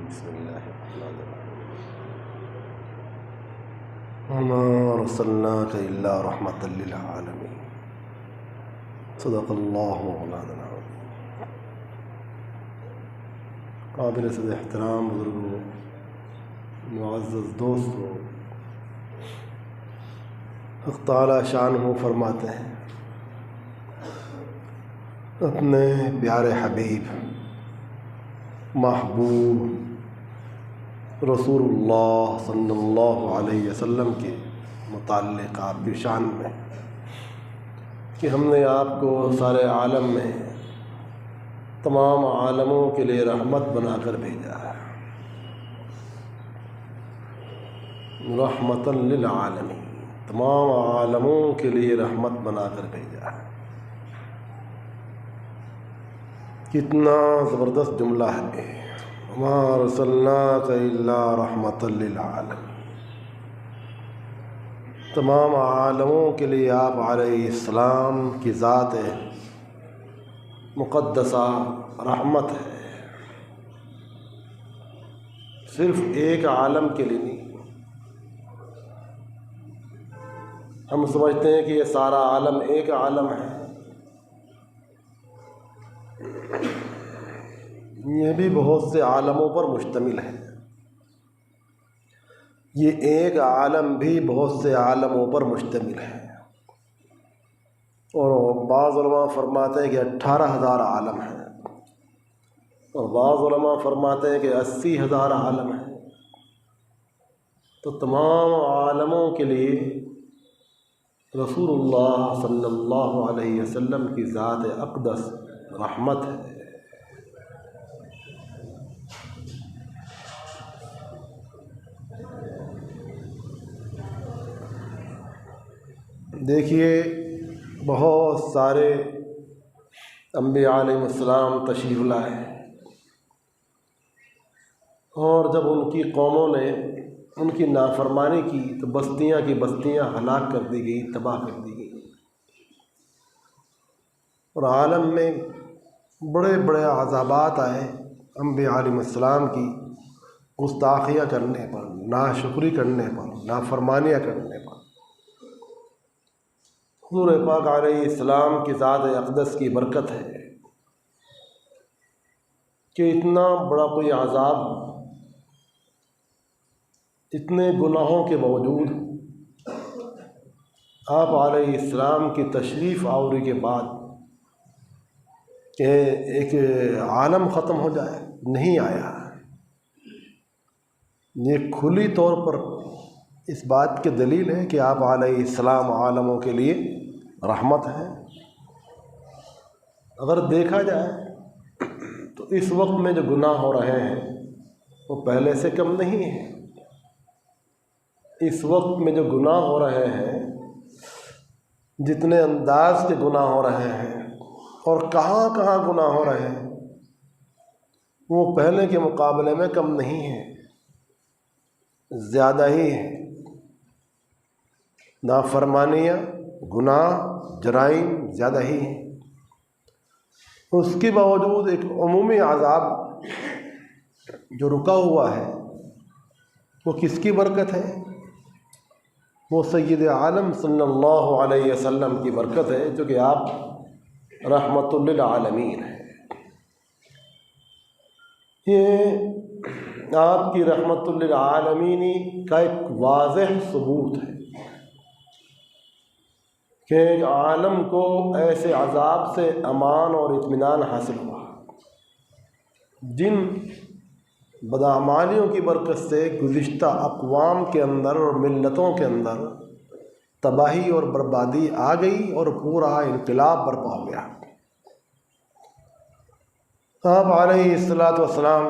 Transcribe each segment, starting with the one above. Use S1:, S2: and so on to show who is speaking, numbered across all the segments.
S1: بسم اللہ الرحمن الرحیم وما ارسلناک الا رحمۃ للعالمین صدق اللہ مولانا العظیم۔ قابل صد احترام بزرگوں، معزز دوستوں، حق تعالی شانہ فرماتے ہیں اپنے پیارے حبیب محبوب رسول اللہ صلی اللہ علیہ وسلم کے متعلق آپ کی شان میں کہ ہم نے آپ کو سارے عالم میں تمام عالموں کے لیے رحمت بنا کر بھیجا ہے، رحمۃ للعالمین، تمام عالموں کے لیے رحمت بنا کر بھیجا ہے۔ کتنا زبردست جملہ ہے، وما ارسلناک الا رحمۃ للعالمین، تمام عالموں کے لیے آپ علیہ السلام کی ذات مقدسہ رحمت ہے، صرف ایک عالم کے لیے نہیں۔ ہم سمجھتے ہیں کہ یہ سارا عالم ایک عالم ہے، یہ بھی بہت سے عالموں پر مشتمل ہے، یہ ایک عالم بھی بہت سے عالموں پر مشتمل ہے۔ اور بعض علماء فرماتے ہیں کہ 18,000 عالم ہیں، اور بعض علماء فرماتے ہیں کہ 80,000 عالم ہیں۔ تو تمام عالموں کے لیے رسول اللہ صلی اللہ علیہ وسلم کی ذات اقدس رحمت ہے۔ دیکھیے، بہت سارے انبیاء علیہ السلام تشریف لائے، اور جب ان کی قوموں نے ان کی نافرمانی کی تو بستیاں کی بستیاں ہلاک کر دی گئی، تباہ کر دی گئی، اور عالم میں بڑے بڑے عذابات آئے انبیاء علیہ السلام کی گستاخیاں کرنے پر، ناشکری کرنے پر، نافرمانیاں کرنے پر۔ حضور پاک علیہ السلام کی ذات اقدس کی برکت ہے کہ اتنا بڑا کوئی عذاب، اتنے گناہوں کے باوجود آپ علیہ السلام کی تشریف آوری کے بعد کہ ایک عالم ختم ہو جائے، نہیں آیا۔ یہ کھلی طور پر اس بات کی دلیل ہے کہ آپ علیہ السلام عالموں کے لیے رحمت ہے۔ اگر دیکھا جائے تو اس وقت میں جو گناہ ہو رہے ہیں وہ پہلے سے کم نہیں ہیں۔ اس وقت میں جو گناہ ہو رہے ہیں، جتنے انداز کے گناہ ہو رہے ہیں اور کہاں کہاں گناہ ہو رہے ہیں، وہ پہلے کے مقابلے میں کم نہیں ہیں، زیادہ ہی ہیں۔ نافرمانیاں، گناہ، جرائم زیادہ ہی ہیں۔ اس کے باوجود ایک عمومی عذاب جو رکا ہوا ہے، وہ کس کی برکت ہے؟ وہ سید عالم صلی اللہ علیہ وسلم کی برکت ہے، جو کہ آپ رحمۃ للعالمین ہیں۔ یہ آپ کی رحمۃ للعالمین کا ایک واضح ثبوت ہے کہ ایک عالم کو ایسے عذاب سے امان اور اطمینان حاصل ہوا جن بدعمالیوں کی برکت سے گزشتہ اقوام کے اندر اور ملتوں کے اندر تباہی اور بربادی آ گئی اور پورا انقلاب برپا ہو گیا۔ آپ علیہ السلام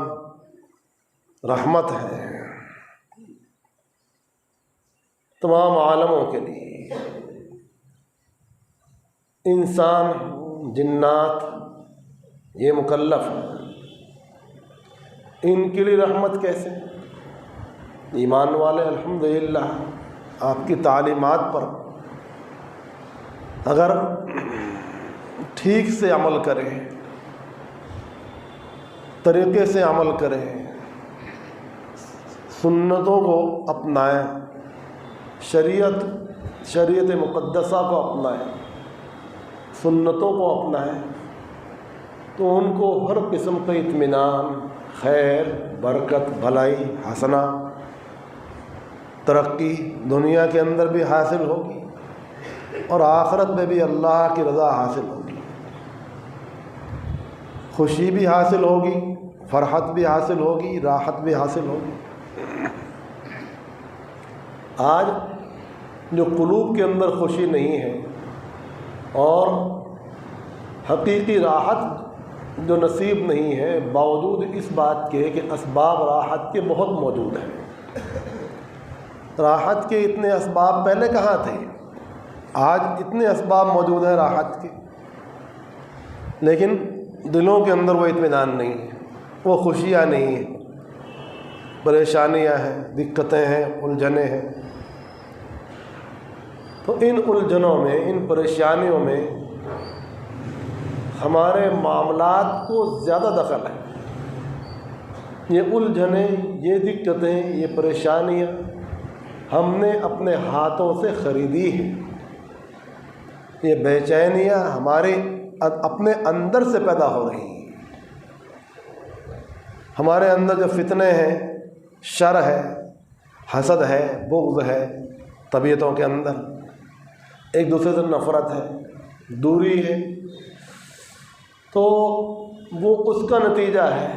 S1: رحمت ہے تمام عالموں کے لیے۔ انسان، جنات یہ مکلف ہیں، ان کے لیے رحمت کیسے؟ ایمان والے الحمدللہ آپ کی تعلیمات پر اگر ٹھیک سے عمل کریں، طریقے سے عمل کریں، سنتوں کو اپنائیں، شریعت مقدسہ کو اپنائیں، سنتوں کو اپنائیں، تو ان کو ہر قسم کا اطمینان، خیر، برکت، بھلائی، حسنہ، ترقی دنیا کے اندر بھی حاصل ہوگی اور آخرت میں بھی اللہ کی رضا حاصل ہوگی، خوشی بھی حاصل ہوگی، فرحت بھی حاصل ہوگی، راحت بھی حاصل ہوگی۔ آج جو قلوب کے اندر خوشی نہیں ہے اور حقیقی راحت جو نصیب نہیں ہے، باوجود اس بات کے کہ اسباب راحت کے بہت موجود ہیں، راحت کے اتنے اسباب پہلے کہاں تھے؟ آج اتنے اسباب موجود ہیں راحت کے، لیکن دلوں کے اندر وہ اطمینان نہیں ہے، وہ خوشیاں نہیں ہیں، پریشانیاں ہیں، دقتیں ہیں، الجھنیں ہیں۔ تو ان الجھنوں میں، ان پریشانیوں میں ہمارے معاملات کو زیادہ دخل ہے۔ یہ الجھنیں، یہ دقتیں، یہ پریشانیاں ہم نے اپنے ہاتھوں سے خریدی ہیں۔ یہ بے چینیاں ہمارے اپنے اندر سے پیدا ہو رہی ہیں۔ ہمارے اندر جو فتنے ہیں، شر ہے، حسد ہے، بغض ہے، طبیعتوں کے اندر ایک دوسرے سے نفرت ہے، دوری ہے، تو وہ اس کا نتیجہ ہے۔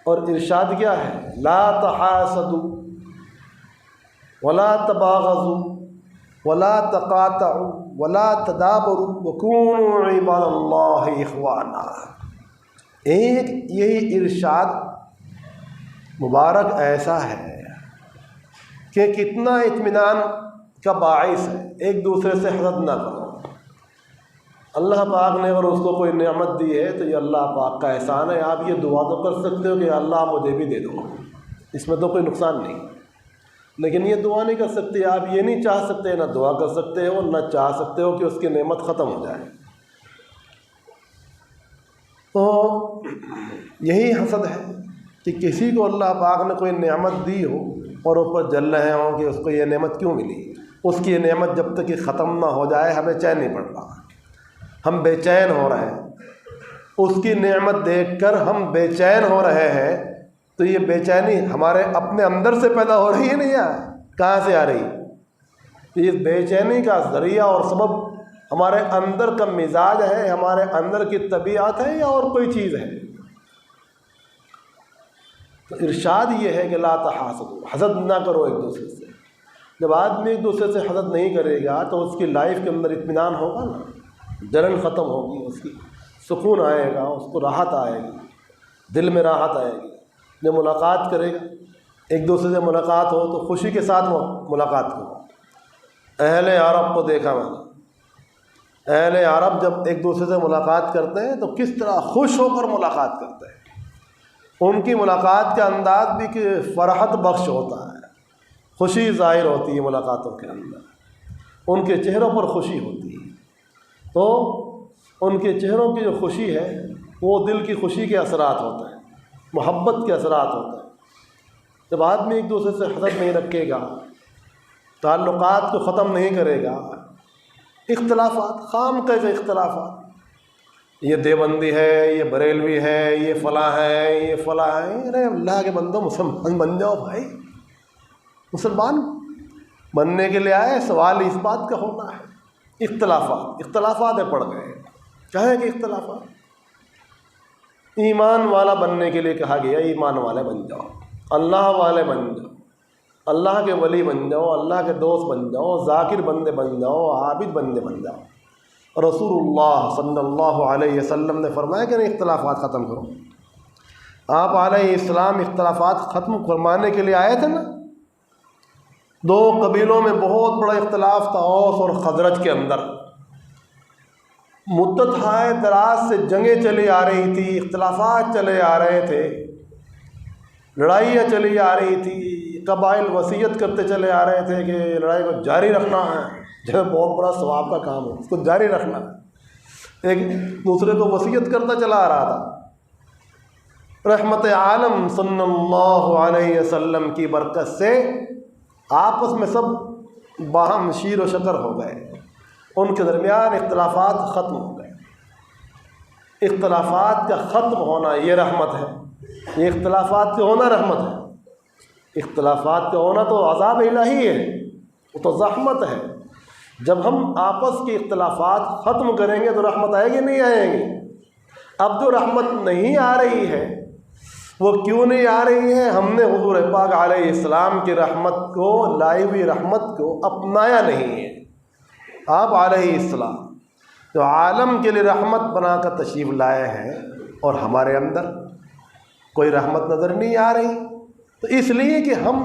S1: اور ارشاد کیا ہے؟ لا تحاسدوا ولا تباغضوا ولا تقاطعوا ولا تدابروا وكونوا عباد اللہ اخوانا۔ ایک یہی ارشاد مبارک ایسا ہے کہ کتنا اطمینان کا باعث ہے۔ ایک دوسرے سے حسد نہ کرو۔ اللہ پاک نے اگر اس کو کوئی نعمت دی ہے تو یہ اللہ پاک کا احسان ہے۔ آپ یہ دعا تو کر سکتے ہو کہ اللہ مجھے بھی دے دو، اس میں تو کوئی نقصان نہیں، لیکن یہ دعا نہیں کر سکتے۔ آپ یہ نہیں چاہ سکتے، نہ دعا کر سکتے ہو، نہ چاہ سکتے ہو کہ اس کی نعمت ختم ہو جائے۔ تو یہی حسد ہے کہ کسی کو اللہ پاک نے کوئی نعمت دی ہو اور اوپر جل رہے ہوں کہ اس کو یہ نعمت کیوں ملی۔ اس کی یہ نعمت جب تک کہ ختم نہ ہو جائے ہمیں چین نہیں پڑ رہا، ہم بے چین ہو رہے ہیں۔ اس کی نعمت دیکھ کر ہم بے چین ہو رہے ہیں، تو یہ بے چینی ہمارے اپنے اندر سے پیدا ہو رہی ہے نہیں، کہاں سے آ رہی؟ اس بے چینی کا ذریعہ اور سبب ہمارے اندر کا مزاج ہے، ہمارے اندر کی طبیعت ہے، یا اور کوئی چیز ہے؟ تو ارشاد یہ ہے کہ لا تحاسدوا، حسد نہ کرو ایک دوسرے سے۔ جب آدمی ایک دوسرے سے حسد نہیں کرے گا تو اس کی لائف کے اندر اطمینان ہوگا نا، جلن ختم ہوگی، اس کی سکون آئے گا، اس کو راحت آئے گی، دل میں راحت آئے گی۔ جب ملاقات کرے گا، ایک دوسرے سے ملاقات ہو تو خوشی کے ساتھ ملاقات کرو۔ اہل عرب کو دیکھا میں نے، اہل عرب جب ایک دوسرے سے ملاقات کرتے ہیں تو کس طرح خوش ہو کر ملاقات کرتے ہیں۔ ان کی ملاقات کا انداز بھی کہ فرحت بخش ہوتا ہے، خوشی ظاہر ہوتی ہے ملاقاتوں کے اندر، ان کے چہروں پر خوشی ہوتی ہے۔ تو ان کے چہروں کی جو خوشی ہے وہ دل کی خوشی کے اثرات ہوتے ہیں، محبت کے اثرات ہوتے ہیں۔ جب آدمی ایک دوسرے سے حسد نہیں رکھے گا، تعلقات کو ختم نہیں کرے گا، اختلافات، خام کے اختلافات، یہ دیوبندی ہے، یہ بریلوی ہے، یہ فلاں ہے، یہ فلاں ہے، ارے اللہ کے بندو مسلمان بن جاؤ بھائی۔ مسلمان بننے کے لیے آئے، سوال اس بات کا ہونا ہے۔ اختلافات پڑ گئے، کہیں کہ اختلافات، ایمان والا بننے کے لیے کہا گیا ایمان والے بن جاؤ، اللہ والے بن جاؤ، اللہ کے ولی بن جاؤ، اللہ کے دوست بن جاؤ، ذاکر بندے بن جاؤ، عابد بندے بن جاؤ۔ رسول اللہ صلی اللہ علیہ وسلم نے فرمایا کہ نہیں اختلافات ختم کرو۔ آپ علیہ السلام اختلافات ختم فرمانے کے لیے آئے تھے نا۔ دو قبیلوں میں بہت بڑا اختلاف تھا، اوس اور خزرج کے اندر، مدت ہائے دراز سے جنگیں چلی آ رہی تھی، اختلافات چلے آ رہے تھے، لڑائیاں چلی آ رہی تھی، قبائل وصیت کرتے چلے آ رہے تھے کہ لڑائی کو جاری رکھنا ہے، جو بہت بڑا ثواب کا کام ہے، اس کو جاری رکھنا ہے۔ ایک دوسرے کو وصیت کرتا چلا آ رہا تھا رحمت عالم صلی اللہ علیہ وسلم کی برکت سے آپس میں سب باہم شیر و شکر ہو گئے، ان کے درمیان اختلافات ختم ہو گئے۔ اختلافات کا ختم ہونا یہ رحمت ہے، یہ اختلافات کا ہونا رحمت ہے۔ اختلافات کا ہونا تو عذاب الہی ہے، وہ تو زحمت ہے۔ جب ہم آپس کے اختلافات ختم کریں گے تو رحمت آئے گی نہیں آئے گی؟ اب جو رحمت نہیں آ رہی ہے وہ کیوں نہیں آ رہی ہے؟ ہم نے حضور پاک علیہ السلام کی رحمت کو، لائی ہوئی رحمت کو اپنایا نہیں ہے۔ آپ علیہ السلام جو عالم کے لیے رحمت بنا کر تشریف لائے ہیں اور ہمارے اندر کوئی رحمت نظر نہیں آ رہی، تو اس لیے کہ ہم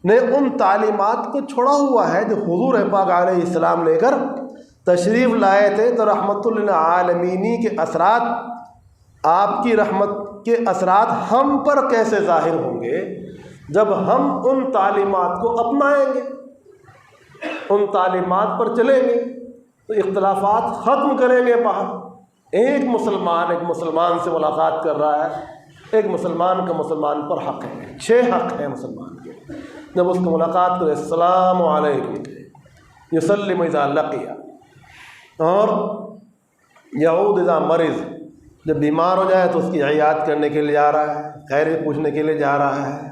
S1: نے ان تعلیمات کو چھوڑا ہوا ہے جو حضور پاک علیہ السلام لے کر تشریف لائے تھے۔ تو رحمت للعالمین کے اثرات، آپ کی رحمت کے اثرات ہم پر کیسے ظاہر ہوں گے؟ جب ہم ان تعلیمات کو اپنائیں گے، ان تعلیمات پر چلیں گے، تو اختلافات ختم کریں گے باہر۔ ایک مسلمان سے ملاقات کر رہا ہے، ایک مسلمان کا مسلمان پر حق ہے، 6 حق ہیں مسلمان کے۔ جب اس کو ملاقات کرے السلام علیکم یسلم اذا لقیا، اور یعود اذا مرض، جب بیمار ہو جائے تو اس کی عیادت کرنے کے لیے جا رہا ہے، خیریت پوچھنے کے لیے جا رہا ہے،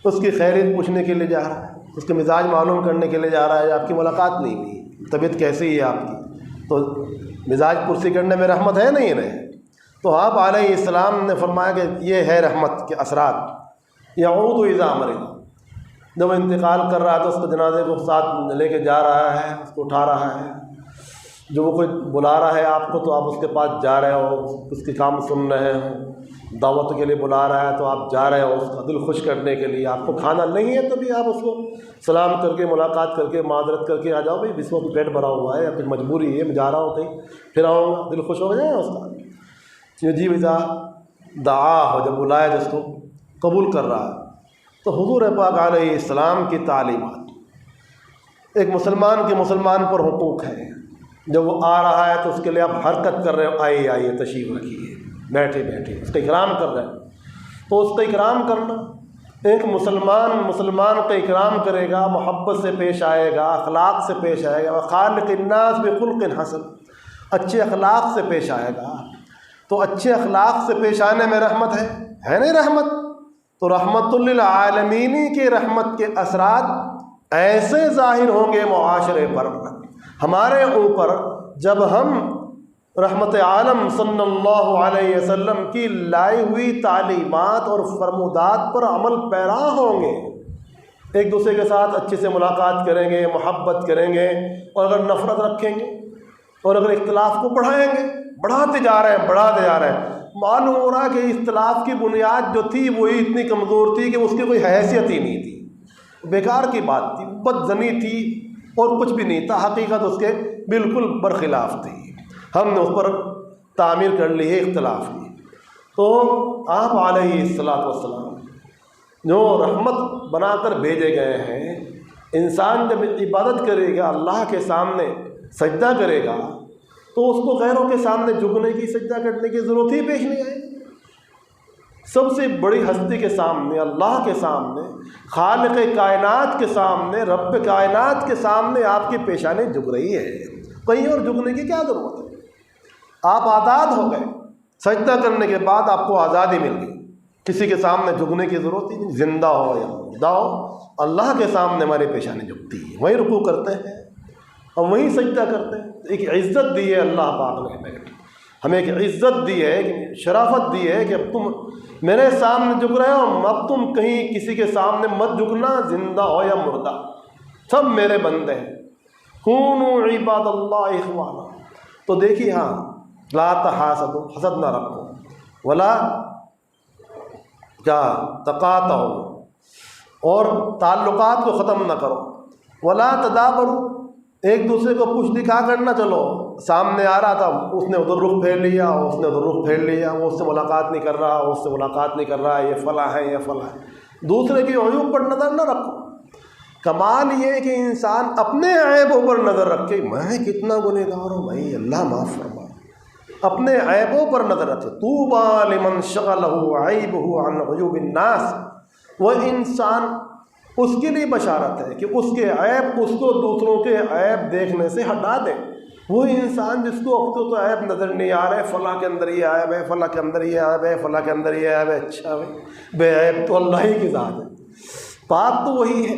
S1: اس کی خیریت پوچھنے کے لیے جا رہا ہے، اس کے مزاج معلوم کرنے کے لیے جا رہا ہے۔ آپ کی ملاقات نہیں ہوئی، طبیعت کیسی ہے آپ کی، تو مزاج پرسی کرنے میں رحمت ہے نہیں ہے؟ تو آپ علیہ السلام نے فرمایا کہ یہ ہے رحمت کے اثرات۔ یعود اذا مرض، جب انتقال کر رہا ہے تو اس کے جنازے کو ساتھ لے کے جا رہا ہے، اس کو اٹھا رہا ہے، جو وہ کوئی بلا رہا ہے آپ کو تو آپ اس کے پاس جا رہے ہو، اس کے کام سن رہے ہو، دعوت کے لیے بلا رہا ہے تو آپ جا رہے ہو اس کا دل خوش کرنے کے لیے۔ آپ کو کھانا نہیں ہے تو بھی آپ اس کو سلام کر کے، ملاقات کر کے، معذرت کر کے آ جاؤ، بھائی اس وقت پیٹ بھرا ہوا ہے یا پھر مجبوری ہے، میں جا رہا ہوں کہیں، پھر آؤں گا، دل خوش ہو جائے اس کا۔ جی وزا دعا ہو، جب بلایا جس کو قبول کر رہا ہے۔ تو حضور پاک علیہ السلام کی تعلیمات، ایک مسلمان کے مسلمان پر حقوق ہے، جب وہ آ رہا ہے تو اس کے لیے آپ حرکت کر رہے ہو، آئیے تشریف رکھیے، بیٹھے، اس کا اکرام کر رہے ہیں، تو اس کا اکرام کرنا، ایک مسلمان کا اکرام کرے گا، محبت سے پیش آئے گا، اخلاق سے پیش آئے گا، خالق الناس بخلق حسن، اچھے اخلاق سے پیش آئے گا۔ تو اچھے اخلاق سے پیش آنے میں رحمت ہے نہیں رحمت؟ تو رحمت للعالمین کی رحمت کے اثرات ایسے ظاہر ہوں گے معاشرے پر، ہمارے اوپر، جب ہم رحمت عالم صلی اللہ علیہ وسلم کی لائی ہوئی تعلیمات اور فرمودات پر عمل پیرا ہوں گے، ایک دوسرے کے ساتھ اچھے سے ملاقات کریں گے، محبت کریں گے، اور اگر نفرت رکھیں گے اور اگر اختلاف کو بڑھائیں گے، بڑھاتے جا رہے ہیں، معلوم ہو رہا ہے کہ اختلاف کی بنیاد جو تھی وہی اتنی کمزور تھی کہ اس کی کوئی حیثیت ہی نہیں تھی، بیکار کی بات تھی، بدظنی تھی اور کچھ بھی نہیں تھا، حقیقت اس کے بالکل برخلاف تھی۔ ہم نے اس پر تعمیر کر لی ہے اختلاف کی۔ تو آپ علیہ السلام جو رحمت بنا کر بھیجے گئے ہیں، انسان جب عبادت کرے گا، اللہ کے سامنے سجدہ کرے گا، تو اس کو غیروں کے سامنے جھکنے کی، سجدہ کرنے کی ضرورت ہی پیش نہیں آئے۔ سب سے بڑی ہستی کے سامنے، اللہ کے سامنے، خالق کائنات کے سامنے، رب کائنات کے سامنے آپ کی پیشانی جھک رہی ہے، کہیں اور جھکنے کی کیا ضرورت ہے؟ آپ آزاد ہو گئے، سجدہ کرنے کے بعد آپ کو آزادی مل گئی، کسی کے سامنے جھکنے کی ضرورت ہی نہیں، زندہ ہو یا مردہ ہو، اللہ کے سامنے ہماری پیشانی جھکتی ہے، وہیں رکوع کرتے ہیں اور وہیں سجدہ کرتے ہیں۔ ایک عزت دی ہے اللہ پاک نے ہمیں، ایک عزت دی ہے، ایک شرافت دی ہے کہ اب تم میرے سامنے جھک رہے ہو، اب تم کہیں کسی کے سامنے مت جھکنا، زندہ ہو یا مردہ، سب میرے بندے ہیں، کونوا عباد اللہ اخوانا۔ تو دیکھیے، ہاں، لا تحاسدوا، حسد نہ رکھو، ولا کیا تقاطعوا، اور تعلقات کو ختم نہ کرو، ولا تدابروا، ایک دوسرے کو پوچھ دکھا کرنا، چلو سامنے آ رہا تھا، اس نے ادھر رخ پھیر لیا، اس نے ادھر رخ پھیر لیا، وہ اس سے ملاقات نہیں کر رہا، اس سے ملاقات نہیں کر رہا، یہ فلاں ہے، یہ فلاں ہے، دوسرے کی عیوب پر نظر نہ رکھو۔ کمال یہ ہے کہ انسان اپنے عیبوں پر نظر رکھے، میں کتنا گنہگار ہوں، بھائی اللہ معاف فرما، اپنے عیبوں پر نظر رکھے. طوبیٰ لمن شغلہ عیبہ عن عیوب الناس. وہ انسان، اس کے لیے بشارت ہے کہ اس کے عیب اس کو دوسروں کے عیب دیکھنے سے ہٹا دے. وہ انسان جس کو اب تو عیب نظر نہیں آ رہے، فلاں کے اندر یہ عیب ہے، فلاں کے اندر یہ عیب ہے، فلاں کے اندر یہ عیب ہے. اچھا بھائی، بے عیب تو اللہ ہی کی ذات ہے، پاک تو وہی ہے،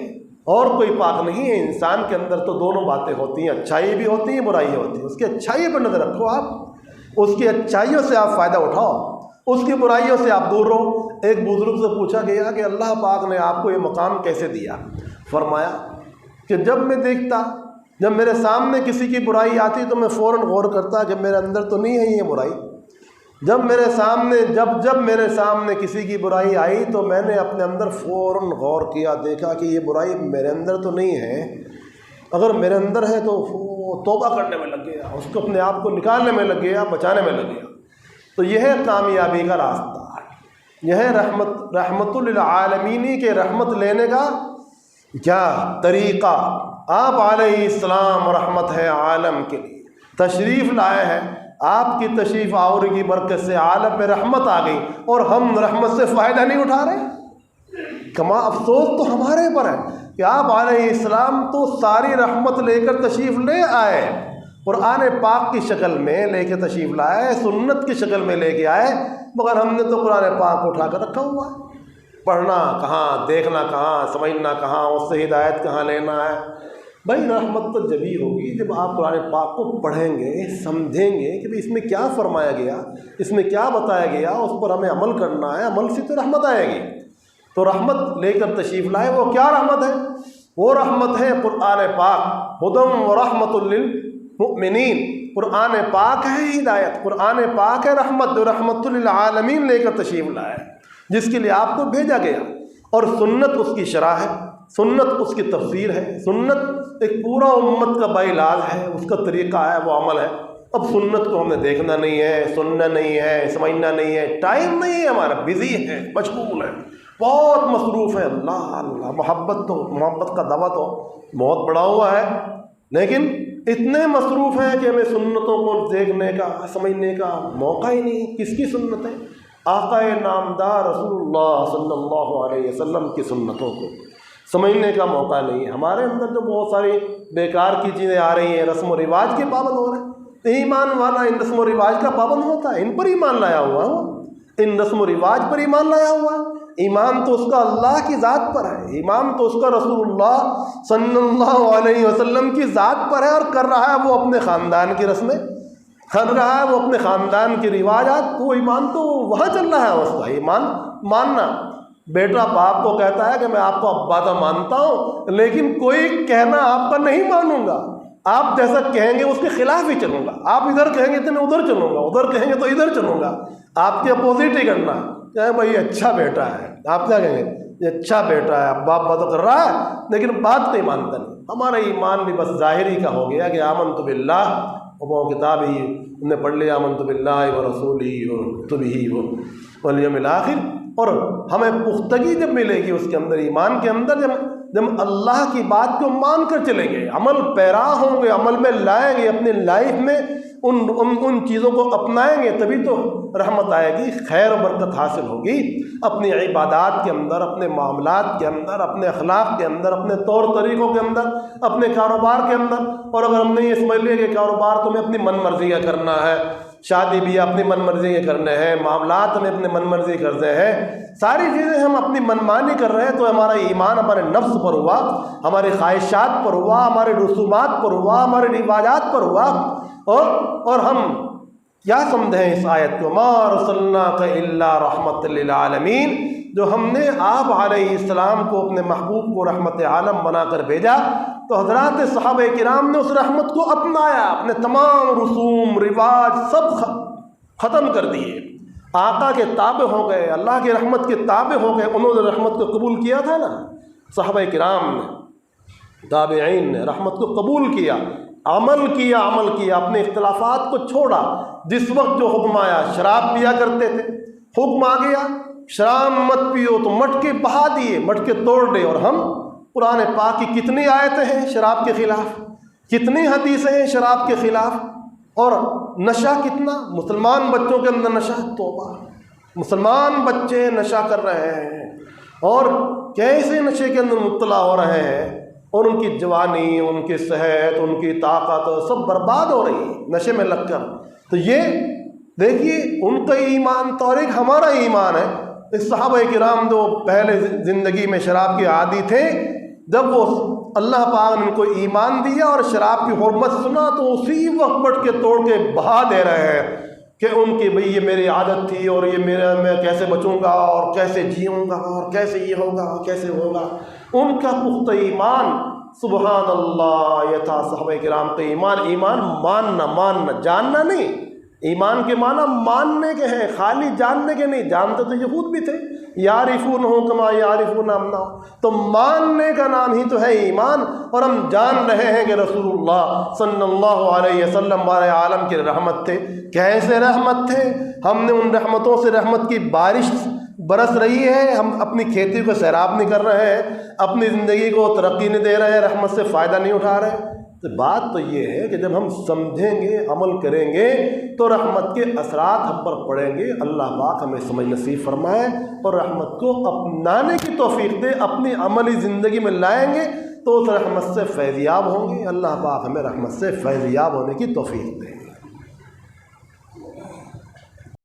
S1: اور کوئی پاک نہیں ہے. انسان کے اندر تو دونوں باتیں ہوتی ہیں، اچھائی بھی ہوتی ہیں، برائی ہوتی ہیں. اس کی اچھائی پر نظر رکھو، آپ اس کی اچھائیوں سے آپ فائدہ اٹھاؤ، اس کی برائیوں سے آپ دور رہو. ایک بزرگ سے پوچھا گیا کہ اللہ پاک نے آپ کو یہ مقام کیسے دیا؟ فرمایا کہ جب میرے سامنے کسی کی برائی آتی تو میں فوراً غور کرتا کہ میرے اندر تو نہیں ہے یہ برائی. جب میرے سامنے کسی کی برائی آئی تو میں نے اپنے اندر فوراً غور کیا، دیکھا کہ یہ برائی میرے اندر تو نہیں ہے. اگر میرے اندر ہے تو توبہ کرنے میں لگ گیا، اس کو اپنے آپ کو نکالنے میں لگ گیا، بچانے میں لگ گیا. تو یہ ہے کامیابی کا راستہ، یہ ہے رحمت للعالمین کے رحمت لینے کا کیا طریقہ. آپ علیہ السلام رحمت ہے عالم کے لیے، تشریف لائے ہیں. آپ کی تشریف آوری کی برکت سے عالم میں رحمت آ گئی، اور ہم رحمت سے فائدہ نہیں اٹھا رہے. کما افسوس تو ہمارے پر ہے کہ آپ علیہ السلام تو ساری رحمت لے کر تشریف لے آئے، قرآن پاک کی شکل میں لے کے تشریف لائے، سنت کی شکل میں لے کے آئے، مگر ہم نے تو قرآن پاک کو اٹھا کر رکھا ہوا ہے. پڑھنا کہاں، دیکھنا کہاں، سمجھنا کہاں، اس سے ہدایت کہاں لینا ہے. بھائی رحمت تو جبھی ہوگی جب آپ قرآن پاک کو پڑھیں گے، سمجھیں گے کہ اس میں کیا فرمایا گیا، اس میں کیا بتایا گیا، اس پر ہمیں عمل کرنا ہے، عمل سے تو رحمت آئے گی. تو رحمت لے کر تشریف لائے. وہ کیا رحمت ہے؟ وہ رحمت ہے قرآن پاک، ہدی و رحمت للمؤمنین. قرآن پاک ہے ہدایت، قرآن پاک ہے رحمت، جو رحمت للعالمین لے کر تشریف لائے، جس کے لیے آپ کو بھیجا گیا. اور سنت اس کی شرح ہے، سنت اس کی تفسیر ہے، سنت ایک پورا امت کا باعلاج ہے، اس کا طریقہ ہے، وہ عمل ہے. اب سنت کو ہم نے دیکھنا نہیں ہے، سننا نہیں ہے، سمجھنا نہیں ہے، ٹائم نہیں ہے ہمارا، بزی ہے، مشغول ہے، بہت مصروف ہے. اللہ محبت کا دعویٰ تو بہت بڑا ہوا ہے، لیکن اتنے مصروف ہیں کہ ہمیں سنتوں کو دیکھنے کا، سمجھنے کا موقع ہی نہیں. کس کی سنت ہے؟ آقا نامدار رسول اللہ صلی اللہ علیہ وسلم کی سنتوں کو سمجھنے کا موقع نہیں ہے. ہمارے اندر جو بہت ساری بیکار کی چیزیں آ رہی ہیں، رسم و رواج کے پابند ہو رہے ہیں. ایمان والا ان رسم و رواج کا پابند ہوتا ہے، ان پر ایمان لایا ہوا ہے، ان رسم و رواج پر ایمان لایا ہوا ہے. ایمان تو اس کا اللہ کی ذات پر ہے، ایمان تو اس کا رسول اللہ صلی اللہ علیہ وسلم کی ذات پر ہے، اور کر رہا ہے وہ اپنے خاندان کی رسمیں، کر رہا ہے وہ اپنے خاندان کے رواجات. تو ایمان تو وہاں چل رہا ہے. اس کا ایمان ماننا، بیٹا باپ کو کہتا ہے کہ میں آپ کو ابا تو مانتا ہوں، لیکن کوئی کہنا آپ کا نہیں مانوں گا، آپ جیسا کہیں گے اس کے خلاف ہی چلوں گا. آپ ادھر کہیں گے تو میں ادھر چلوں گا، ادھر کہیں گے تو ادھر چلوں گا، آپ کے اپوزٹ ہی کرنا. کہیں بھائی اچھا بیٹا ہے، آپ کیا کہیں گے؟ یہ اچھا بیٹا ہے، ابا ابا تو کر رہا ہے لیکن بات نہیں مانتا. نہیں، ہمارا ایمان بھی بس ظاہری کا ہو گیا کہ آمنت باللہ، وہ کتاب ہی نے پڑھ لیا، آمنت باللہ و رسولہ و کتبہ والیوم الآخر. اور ہمیں پختگی جب ملے گی اس کے اندر، ایمان کے اندر، جب اللہ کی بات کو مان کر چلیں گے، عمل پیرا ہوں گے، عمل میں لائیں گے، اپنی لائف میں ان چیزوں کو اپنائیں گے، تبھی تو رحمت آئے گی، خیر و برکت حاصل ہوگی اپنی عبادات کے اندر، اپنے معاملات کے اندر، اپنے اخلاق کے اندر، اپنے طور طریقوں کے اندر، اپنے کاروبار کے اندر. اور اگر ہم نے یہ سمجھ لیا کہ کاروبار تمہیں اپنی من مرضی کا کرنا ہے، شادی بھی اپنی من مرضی کے کرنے ہیں، معاملات ہمیں اپنے من مرضی کرتے ہیں، ساری چیزیں ہم اپنی منمانی کر رہے ہیں، تو ہمارا ایمان ہمارے نفس پر ہوا، ہماری خواہشات پر ہوا، ہمارے رسومات پر ہوا، ہمارے رواجات پر ہوا. اور ہم کیا سمجھیں اس آیت کو؟ ما ارسلناک الا رحمت للعالمین، جو ہم نے آپ علیہ السلام کو اپنے محبوب کو رحمت عالم بنا کر بھیجا. تو حضرات صحابہ کرام نے اس رحمت کو اپنایا، اپنے تمام رسوم رواج سب ختم کر دیے، آقا کے تابع ہو گئے، اللہ کی رحمت کے تابع ہو گئے. انہوں نے رحمت کو قبول کیا تھا نا، صحابہ کرام نے، تابعین نے رحمت کو قبول کیا، عمل کیا، اپنے اختلافات کو چھوڑا. جس وقت جو حکم آیا، شراب پیا کرتے تھے، حکم آ گیا شراب مت پیو، تو مٹکے بہا دیے، مٹکے توڑ دے. اور ہم قرآن پاک کی کتنی آیتیں ہیں شراب کے خلاف، کتنی حدیثیں ہیں شراب کے خلاف، اور نشہ کتنا مسلمان بچوں کے اندر نشہ، توبہ، مسلمان بچے نشہ کر رہے ہیں اور کیسے نشے کے اندر مبتلا ہو رہے ہیں، اور ان کی جوانی، ان کی صحت، ان کی طاقت سب برباد ہو رہی ہے نشے میں لگ کر۔ تو یہ دیکھیے ان کا ایمان تو اور ایک ہمارا ایمان ہے۔ اس صحابہ کرام جو پہلے زندگی میں شراب کے عادی تھے، جب وہ اللہ پاک نے ان کو ایمان دیا اور شراب کی حرمت سنا تو اسی وقت پٹ کے توڑ کے بہا دے رہے ہیں کہ ان کی بھئی یہ میری عادت تھی اور یہ میں کیسے بچوں گا اور کیسے جیوں گا اور کیسے یہ ہوگا کیسے ہوگا۔ ان کا پختہ ایمان، سبحان اللہ، یہ تھا صحابہ کرام کا ایمان۔ ایمان ماننا جاننا نہیں، ایمان کے معنی ماننے کے ہیں، خالی جاننے کے نہیں۔ جانتے تو یہود بھی تھے، یعرفونہ کما یعرفون ابناءہم، تو ماننے کا نام ہی تو ہے ایمان۔ اور ہم جان رہے ہیں کہ رسول اللہ صلی اللہ علیہ وسلم ہمارے عالم کے رحمت تھے۔ کیسے رحمت تھے؟ ہم نے ان رحمتوں سے رحمت کی بارش برس رہی ہے، ہم اپنی کھیتی کو سیراب نہیں کر رہے ہیں، اپنی زندگی کو ترقی نہیں دے رہے ہیں، رحمت سے فائدہ نہیں اٹھا رہے۔ تو بات تو یہ ہے کہ جب ہم سمجھیں گے، عمل کریں گے تو رحمت کے اثرات ہم پر پڑیں گے۔ اللہ پاک ہمیں سمجھ نصیب فرمائے اور رحمت کو اپنانے کی توفیق دے، اپنی عملی زندگی میں لائیں گے تو اس رحمت سے فیض یاب ہوں گے۔ اللہ پاک ہمیں رحمت سے فیض یاب ہونے کی توفیق دے۔